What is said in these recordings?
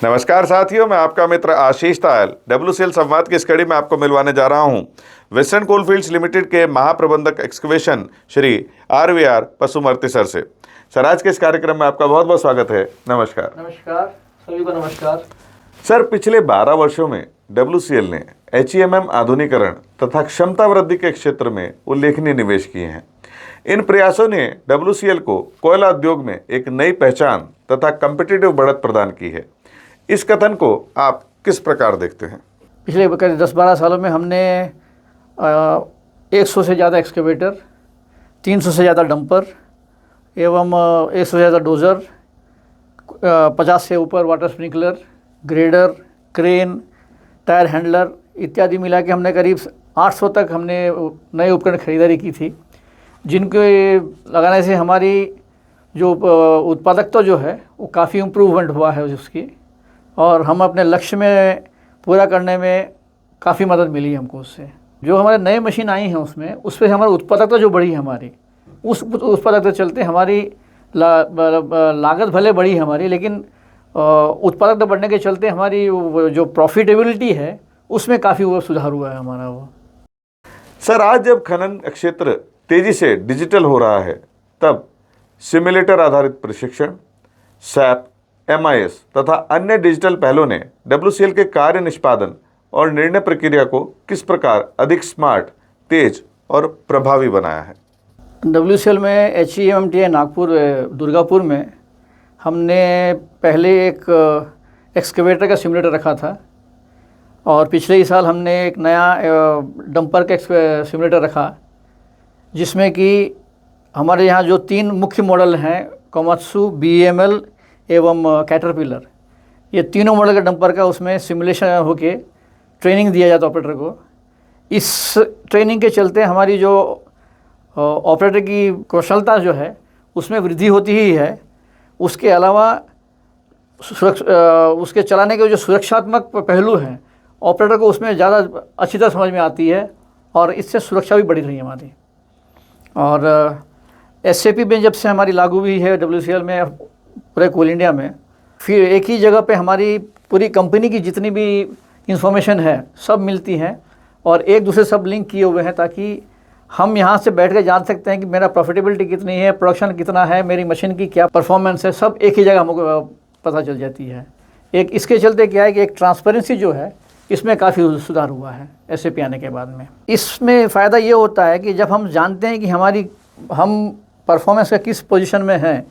नमस्कार साथियों, मैं आपका मित्र आशीष तायल WCL संवाद की इस कड़ी में आपको मिलवाने जा रहा हूं वेस्टर्न कोलफील्ड्स लिमिटेड के महाप्रबंधक एक्सकवेशन श्री RVR पशुमर्ती सर से। सर, आज के इस कार्यक्रम में आपका बहुत बहुत स्वागत है। नमस्कार। नमस्कार, सभी को नमस्कार। सर, पिछले 12 वर्षों में WCL ने HEMM आधुनिकीकरण तथा क्षमता वृद्धि के क्षेत्र में उल्लेखनीय निवेश किए हैं। इन प्रयासों ने WCL को कोयला उद्योग में एक नई पहचान तथा कम्पिटिटिव बढ़त प्रदान की है। इस कथन को आप किस प्रकार देखते हैं? पिछले 10-12 सालों में हमने 100 से ज़्यादा एक्सकेवेटर, 300 से ज़्यादा डंपर एवं 100 से ज़्यादा डोज़र, 50 से ऊपर water sprinkler, grader, crane, tyre handler इत्यादि मिला के हमने करीब 800 तक हमने नए उपकरण खरीदारी की थी, जिनको लगाने से हमारी जो उत्पादकता जो है वो काफ़ी इम्प्रूवमेंट हुआ है उसकी, और हम अपने लक्ष्य में पूरा करने में काफ़ी मदद मिली हमको उससे। जो हमारे नए मशीन आई हैं उस पर हमारी उत्पादकता जो बढ़ी है हमारी, उस उत्पादकता चलते हमारी लागत भले बढ़ी हमारी, लेकिन उत्पादकता बढ़ने के चलते हमारी जो प्रॉफिटेबिलिटी है उसमें काफ़ी वो सुधार हुआ है हमारा वो। सर, आज जब खनन क्षेत्र तेज़ी से डिजिटल हो रहा है, तब सिमुलेटर आधारित प्रशिक्षण, SAP, MIS तथा अन्य डिजिटल पहलों ने WCL के कार्य निष्पादन और निर्णय प्रक्रिया को किस प्रकार अधिक स्मार्ट, तेज और प्रभावी बनाया है? WCL में HEMMTI नागपुर दुर्गापुर में हमने पहले एक एक्सकेवेटर का सिमुलेटर रखा था, और पिछले ही साल हमने एक नया डंपर का सिमुलेटर रखा, जिसमें कि हमारे यहाँ जो 3 मुख्य मॉडल हैं, कोमात्सु, BML एवं कैटरपिलर, ये तीनों मॉडल का डंपर का उसमें सिमुलेशन होके ट्रेनिंग दिया जाता है ऑपरेटर को। इस ट्रेनिंग के चलते हमारी जो ऑपरेटर की कौशलता जो है उसमें वृद्धि होती ही है। उसके अलावा उसके चलाने के जो सुरक्षात्मक पहलू हैं, ऑपरेटर को उसमें ज़्यादा अच्छी तरह समझ में आती है, और इससे सुरक्षा भी बढ़ी रही है हमारी। और SAP में जब से हमारी लागू हुई है WCL में पूरे कोल इंडिया में, फिर एक ही जगह पे हमारी पूरी कंपनी की जितनी भी इंफॉर्मेशन है सब मिलती हैं, और एक दूसरे सब लिंक किए हुए हैं, ताकि हम यहाँ से बैठ के जान सकते हैं कि मेरा प्रॉफिटेबिलिटी कितनी है, प्रोडक्शन कितना है, मेरी मशीन की क्या परफॉर्मेंस है, सब एक ही जगह हमको पता चल जाती है। एक इसके चलते क्या है कि एक ट्रांसपेरेंसी जो है इसमें काफ़ी सुधार हुआ है SAP आने के बाद में। इसमें फ़ायदा ये होता है कि जब हम जानते हैं कि हम परफॉर्मेंस का किस पोजीशन में हैं,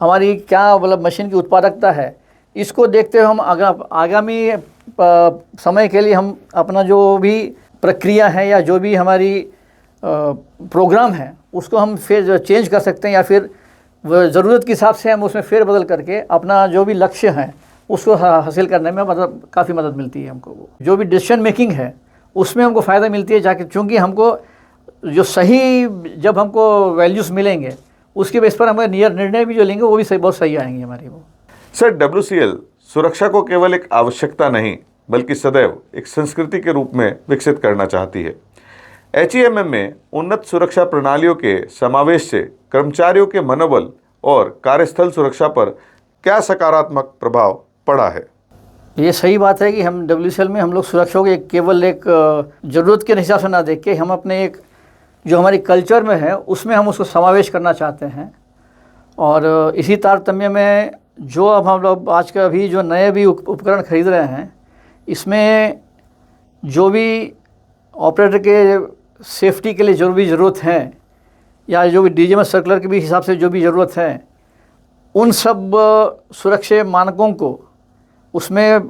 हमारी क्या मतलब मशीन की उत्पादकता है, इसको देखते हुए हम आगामी समय के लिए हम अपना जो भी प्रक्रिया है या जो भी हमारी प्रोग्राम है उसको हम फिर चेंज कर सकते हैं, या फिर ज़रूरत के हिसाब से हम उसमें फेरबदल करके अपना जो भी लक्ष्य है उसको हासिल करने में मतलब काफ़ी मदद मिलती है हमको। जो भी डिसीजन मेकिंग है उसमें हमको फ़ायदा मिलती है, जाके चूँकि हमको जो सही जब हमको वैल्यूज़ मिलेंगे उसके बेस पर हमें निर्णय भी जो लेंगे वो भी बहुत सही आएंगे हमारी वो। सर, WCL सुरक्षा को केवल एक आवश्यकता नहीं बल्कि सदैव एक संस्कृति के रूप में विकसित करना चाहती है। HEMM में उन्नत सुरक्षा प्रणालियों के समावेश से कर्मचारियों के मनोबल और कार्यस्थल सुरक्षा पर क्या सकारात्मक प्रभाव पड़ा है? ये सही बात है कि हम WCL में हम लोग सुरक्षा को केवल एक ज़रूरत के हिसाब से ना देख के हम अपने एक जो हमारी कल्चर में है उसमें हम उसको समावेश करना चाहते हैं। और इसी तारतम्य में जो अब हम लोग आज का भी जो नए भी उपकरण खरीद रहे हैं, इसमें जो भी ऑपरेटर के सेफ्टी के लिए जो भी ज़रूरत है, या जो भी DGMS सर्कुलर के भी हिसाब से जो भी ज़रूरत है, उन सब सुरक्षा मानकों को उसमें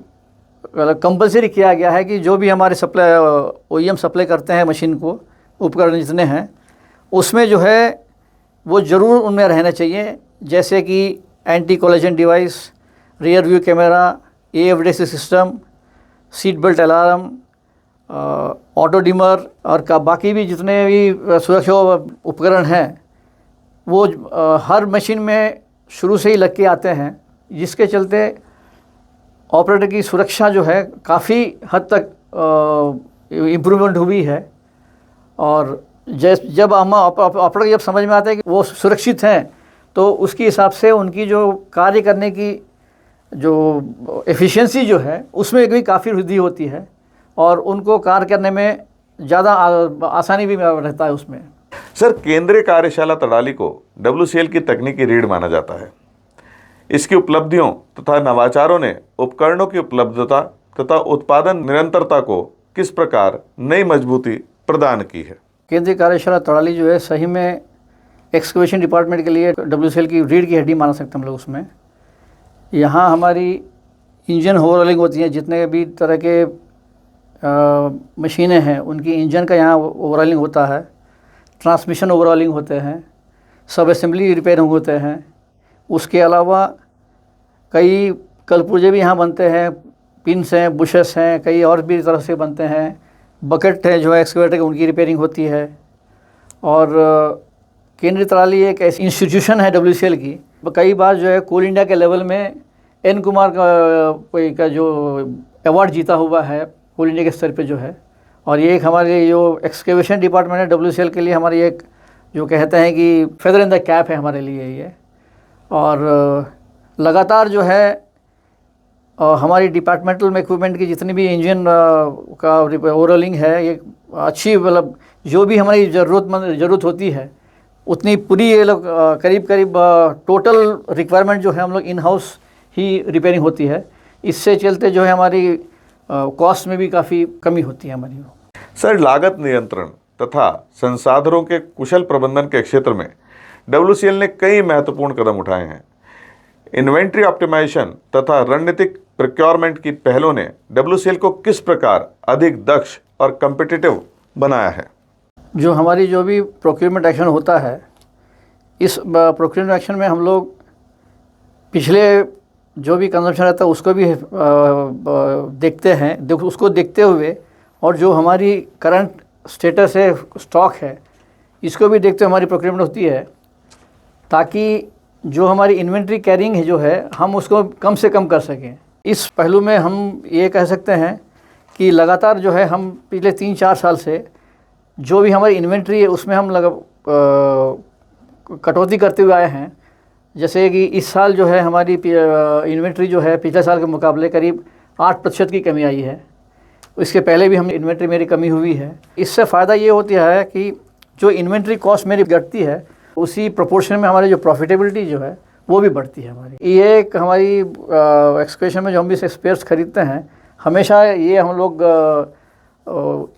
कंपलसरी किया गया है कि जो भी हमारे OEM सप्लाई करते हैं मशीन को, उपकरण जितने हैं, उसमें जो है वो ज़रूर उनमें रहना चाहिए, जैसे कि anti collision device, rear view camera, AFDC system, seat belt alarm, auto dimmer और बाकी भी जितने भी सुरक्षा उपकरण हैं वो हर मशीन में शुरू से ही लग के आते हैं, जिसके चलते ऑपरेटर की सुरक्षा जो है काफ़ी हद तक इम्प्रूवमेंट हुई है। और जब हम ऑपरेटर जब समझ में आता है कि वो सुरक्षित हैं, तो उसके हिसाब से उनकी जो कार्य करने की जो एफिशिएंसी जो है उसमें भी काफ़ी वृद्धि होती है और उनको कार्य करने में ज़्यादा आसानी भी रहता है उसमें। सर, केंद्रीय कार्यशाला तड़ाली को WCL की तकनीकी रीढ़ माना जाता है। इसकी उपलब्धियों तथा नवाचारों ने उपकरणों की उपलब्धता तथा उत्पादन निरंतरता को किस प्रकार नई मजबूती प्रदान की है? केंद्रीय कार्यशाला तड़ाली जो है सही में एक्सकवेशन डिपार्टमेंट के लिए WCL की रीढ़ की हड्डी माना सकते हैं हम लोग उसमें। यहाँ हमारी इंजन ओवरऑलिंग होती है, जितने भी तरह के मशीनें हैं उनकी इंजन का यहाँ ओवरऑलिंग होता है, ट्रांसमिशन ओवरऑलिंग होते हैं, सब असेंबली रिपेयरिंग होते हैं। उसके अलावा कई कलपुर्जे भी यहाँ बनते हैं, पिन्स हैं, बुशेस हैं, कई और भी तरह से बनते हैं, बकेट है जो है एक्सकेवेटर की उनकी रिपेयरिंग होती है। और केंद्रीय तड़ाली एक ऐसी इंस्टीट्यूशन है WCL की, कई बार जो है कोल इंडिया के लेवल में N कुमार का जो अवार्ड जीता हुआ है कोल इंडिया के स्तर पे जो है। और ये एक हमारे जो एक्सकेवेशन डिपार्टमेंट है WCL के लिए हमारी एक जो कहते हैं कि फेदर इन द कैप है हमारे लिए ये। और लगातार जो है हमारी डिपार्टमेंटल में इक्विपमेंट की जितनी भी इंजन का ओवरऑलिंग है, ये अच्छी मतलब जो भी हमारी ज़रूरत होती है उतनी पूरी ये लोग करीब टोटल रिक्वायरमेंट जो है हम लोग इन हाउस ही रिपेयरिंग होती है। इससे चलते जो है हमारी कॉस्ट में भी काफ़ी कमी होती है हमारी। सर, लागत नियंत्रण तथा संसाधनों के कुशल प्रबंधन के क्षेत्र में WCL ने कई महत्वपूर्ण कदम उठाए हैं। इन्वेंट्री ऑप्टिमाइजेशन तथा रणनीतिक प्रोक्योरमेंट की पहलों ने WCL को किस प्रकार अधिक दक्ष और कम्पिटिटिव बनाया है? जो हमारी जो भी प्रोक्योरमेंट एक्शन होता है, इस प्रोक्योरमेंट एक्शन में हम लोग पिछले जो भी कंजम्पशन रहता है उसको भी देखते हैं, उसको देखते हुए और जो हमारी करंट स्टेटस है, स्टॉक है, इसको भी देखते हुए हमारी प्रोक्योरमेंट होती है, ताकि जो हमारी इन्वेंट्री कैरिंग है जो है हम उसको कम से कम कर सकें। इस पहलू में हम ये कह सकते हैं कि लगातार जो है हम पिछले 3-4 साल से जो भी हमारी इन्वेंट्री है उसमें हम कटौती करते हुए आए हैं। जैसे कि इस साल जो है हमारी इन्वेंट्री जो है पिछले साल के मुकाबले करीब 8% की कमी आई है। इसके पहले भी हम इन्वेंट्री मेरी कमी हुई है। इससे फ़ायदा ये होता है कि जो इन्वेंट्री कॉस्ट मेरी घटती है उसी प्रोपोर्शन में हमारी जो प्रॉफिटेबिलिटी जो है वो भी बढ़ती है हमारी। ये एक हमारी एक्सकेवेशन में जो हम भी स्पेयर्स खरीदते हैं, हमेशा ये हम लोग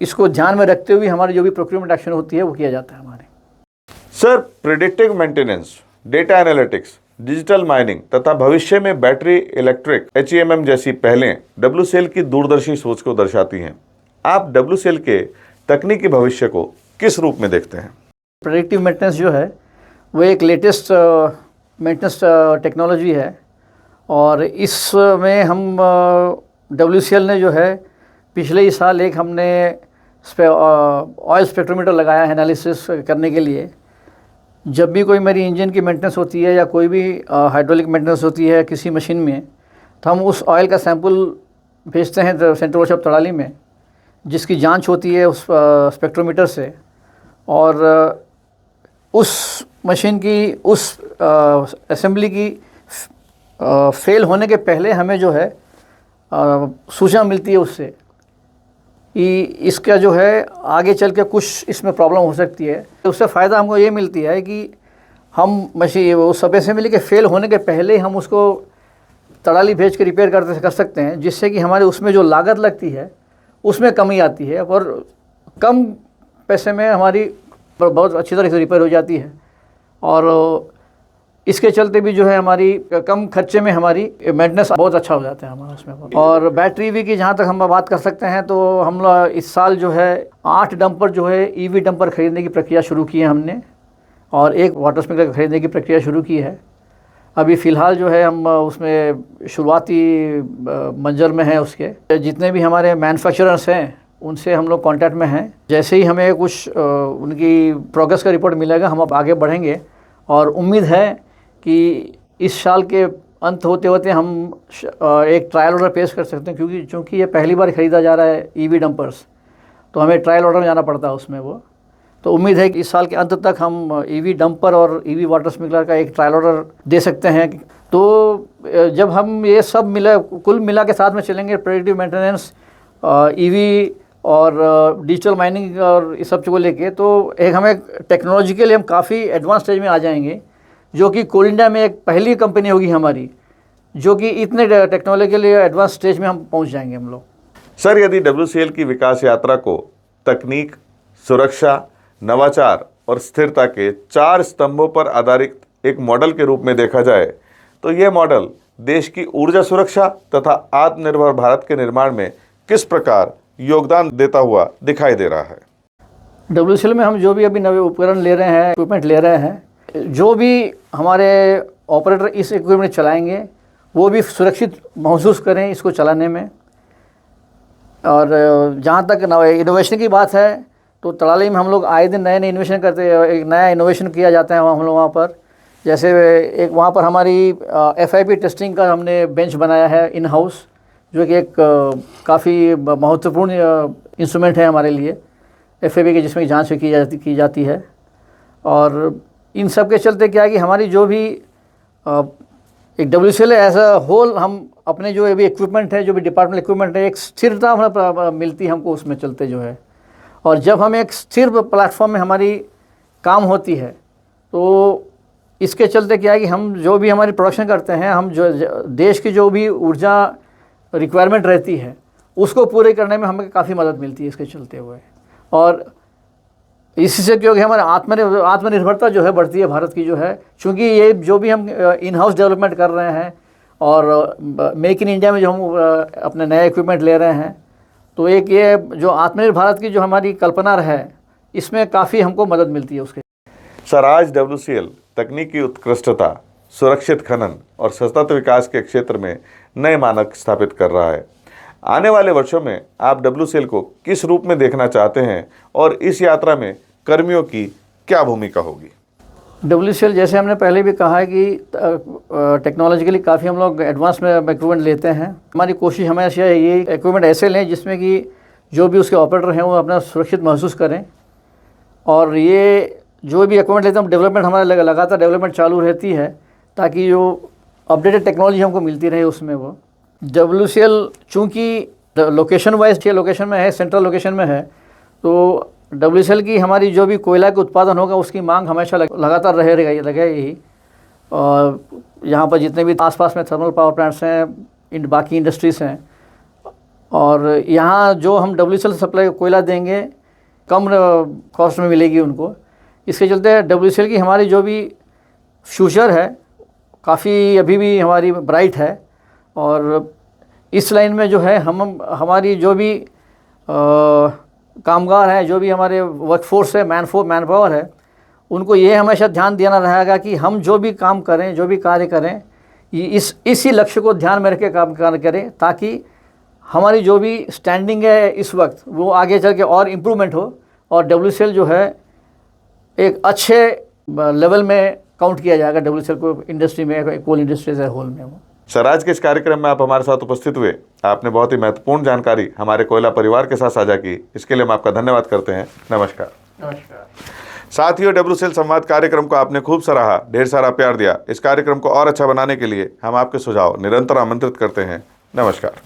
इसको ध्यान में रखते हुए हमारी जो भी प्रोक्योरमेंट एक्शन होती है वो किया जाता है हमारे। Sir, predictive maintenance, data analytics, digital mining तथा भविष्य में बैटरी इलेक्ट्रिक HEMM जैसी पहलें WCL की दूरदर्शी सोच को दर्शाती हैं। आप WCL के तकनीकी भविष्य को किस रूप में देखते हैं? प्रेडिक्टिव मेंटेनेंस जो है वो एक लेटेस्ट मेंटेनेंस टेक्नोलॉजी है और इसमें हम WCL ने जो है पिछले ही साल एक हमने ऑयल स्पेक्ट्रोमीटर लगाया है एनालिसिस करने के लिए। जब भी कोई मेरी इंजन की मेंटेनेंस होती है या कोई भी हाइड्रोलिक मेंटेनेंस होती है किसी मशीन में, तो हम उस ऑयल का सैंपल भेजते हैं सेंट्रल वर्कशॉप तड़ाली में, जिसकी जांच होती है उस स्पेक्ट्रोमीटर से। और उस मशीन की उस असेंबली की फेल होने के पहले हमें जो है सूचना मिलती है उससे कि इसका जो है आगे चल के कुछ इसमें प्रॉब्लम हो सकती है। उससे फ़ायदा हमको ये मिलती है कि हम मशीन वो सब असेंबली के फेल होने के पहले हम उसको तड़ाली भेज के रिपेयर कर सकते हैं, जिससे कि हमारे उसमें जो लागत लगती है उसमें कमी आती है और कम पैसे में हमारी बहुत अच्छी तरह से रिपेयर हो जाती है। और इसके चलते भी जो है हमारी कम खर्चे में हमारी मेंटेनेंस बहुत अच्छा हो जाता है हमारा उसमें। और बैटरी वी की जहाँ तक हम बात कर सकते हैं तो हम इस साल जो है 8 डंपर जो है EV डंपर खरीदने की प्रक्रिया शुरू की है हमने और एक वाटर स्प्रिंकलर खरीदने की प्रक्रिया शुरू की है। अभी फ़िलहाल जो है हम उसमें शुरुआती मंजर में हैं। उसके जितने भी हमारे मैन्युफैक्चरर्स हैं उनसे हम लोग कांटेक्ट में हैं। जैसे ही हमें कुछ उनकी प्रोग्रेस का रिपोर्ट मिलेगा हम अब आगे बढ़ेंगे और उम्मीद है कि इस साल के अंत होते होते हम एक ट्रायल ऑर्डर पेश कर सकते हैं, क्योंकि ये पहली बार ख़रीदा जा रहा है EV डंपर्स, तो हमें ट्रायल ऑर्डर में जाना पड़ता है उसमें वो। तो उम्मीद है कि इस साल के अंत तक हम ईवी डंपर और ईवी वाटर स्प्रिंकलर का एक ट्रायल ऑर्डर दे सकते हैं। तो जब हम ये सब कुल मिला के साथ में चलेंगे, प्रेडिक्टिव मेंटेनेंस, ईवी और डिजिटल माइनिंग और इस सब चीज़ों को लेके, तो एक हमें टेक्नोलॉजिकली हम काफ़ी एडवांस स्टेज में आ जाएंगे, जो कि कोल इंडिया में एक पहली कंपनी होगी हमारी जो कि इतने टेक्नोलॉजिकली एडवांस स्टेज में हम पहुंच जाएंगे हम लोग। सर, यदि WCL की विकास यात्रा को तकनीक, सुरक्षा, नवाचार और स्थिरता के 4 स्तंभों पर आधारित एक मॉडल के रूप में देखा जाए, तो यह मॉडल देश की ऊर्जा सुरक्षा तथा आत्मनिर्भर भारत के निर्माण में किस प्रकार योगदान देता हुआ दिखाई दे रहा है? WCL में हम जो भी अभी नए उपकरण ले रहे हैं, इक्विपमेंट ले रहे हैं, जो भी हमारे ऑपरेटर इस इक्विपमेंट चलाएंगे वो भी सुरक्षित महसूस करें इसको चलाने में। और जहाँ तक इनोवेशन की बात है, तो तड़ाली में हम लोग आए दिन नए नए इनोवेशन करते हैं, एक नया इनोवेशन किया जाता है हम लोग वहाँ पर। जैसे एक वहाँ पर हमारी FIP टेस्टिंग का हमने बेंच बनाया है इन हाउस, जो कि एक काफ़ी महत्वपूर्ण इंस्ट्रूमेंट है हमारे लिए, FIP की, जिसमें जांच की जाती है। और इन सब के चलते क्या है कि हमारी जो भी एक WCL एज अ होल, हम अपने जो भी इक्विपमेंट है, जो भी डिपार्टमेंट इक्विपमेंट है, एक स्थिरता हमें मिलती है हमको उसमें चलते जो है। और जब हम एक स्थिर प्लेटफॉर्म में हमारी काम होती है, तो इसके चलते क्या है कि हम जो भी हमारी प्रोडक्शन करते हैं, हम जो देश की जो भी ऊर्जा रिक्वायरमेंट रहती है उसको पूरे करने में हमें काफ़ी मदद मिलती है इसके चलते हुए। और इसी से क्योंकि हमारे आत्मनिर्भरता जो है बढ़ती है भारत की जो है, चूँकि ये जो भी हम इन हाउस डेवलपमेंट कर रहे हैं और मेक इन इंडिया में जो हम अपने नए इक्विपमेंट ले रहे हैं, तो एक ये जो आत्मनिर्भर भारत की जो हमारी कल्पना है, इसमें काफ़ी हमको मदद मिलती है उसके। सर, आज WCL तकनीकी उत्कृष्टता, सुरक्षित खनन और सतत विकास के क्षेत्र में नए मानक स्थापित कर रहा है। आने वाले वर्षों में आप WCL को किस रूप में देखना चाहते हैं और इस यात्रा में कर्मियों की क्या भूमिका होगी? WCL, जैसे हमने पहले भी कहा है कि टेक्नोलॉजिकली काफ़ी हम लोग एडवांस में इक्विपमेंट लेते हैं। हमारी कोशिश हमेशा ये इक्विपमेंट ऐसे लें जिसमें कि जो भी उसके ऑपरेटर हैं वो अपना सुरक्षित महसूस करें। और ये जो भी इक्विपमेंट लेते हैं, हम डेवलपमेंट हमारा लगातार डेवलपमेंट चालू रहती है, ताकि जो अपडेटेड टेक्नोलॉजी हमको मिलती रहे उसमें वो। WCL चूँकि लोकेशन वाइज लोकेशन में है, सेंट्रल लोकेशन में है, तो WCL की हमारी जो भी कोयला का उत्पादन होगा उसकी मांग हमेशा लगातार रहेगी। और यहाँ पर जितने भी आसपास में थर्मल पावर प्लांट्स हैं, बाकी इंडस्ट्रीज़ हैं, और यहाँ जो हम WCL सप्लाई कोयला देंगे कम कॉस्ट में मिलेगी उनको। इसके चलते WCL की हमारी जो भी फ्यूचर है काफ़ी अभी भी हमारी ब्राइट है। और इस लाइन में जो है हमारी जो भी कामगार हैं, जो भी हमारे वर्कफोर्स है, मैन पावर है, उनको ये हमेशा ध्यान देना रहेगा कि हम जो भी काम करें, जो भी कार्य करें, ये इसी लक्ष्य को ध्यान में रख के काम करें, ताकि हमारी जो भी स्टैंडिंग है इस वक्त वो आगे चल के और इम्प्रूवमेंट हो और WCL जो है एक अच्छे लेवल में काउंट किया जाएगा WCL को इंडस्ट्री में, coal industry as a whole में वो। सर, आज के इस कार्यक्रम में आप हमारे साथ उपस्थित हुए, आपने बहुत ही महत्वपूर्ण जानकारी हमारे कोयला परिवार के साथ साझा की, इसके लिए हम आपका धन्यवाद करते हैं। नमस्कार। नमस्कार। साथियों, WCL संवाद कार्यक्रम को आपने खूब सराहा, ढेर सारा प्यार दिया। इस कार्यक्रम को और अच्छा बनाने के लिए हम आपके सुझाव निरंतर आमंत्रित करते हैं। नमस्कार।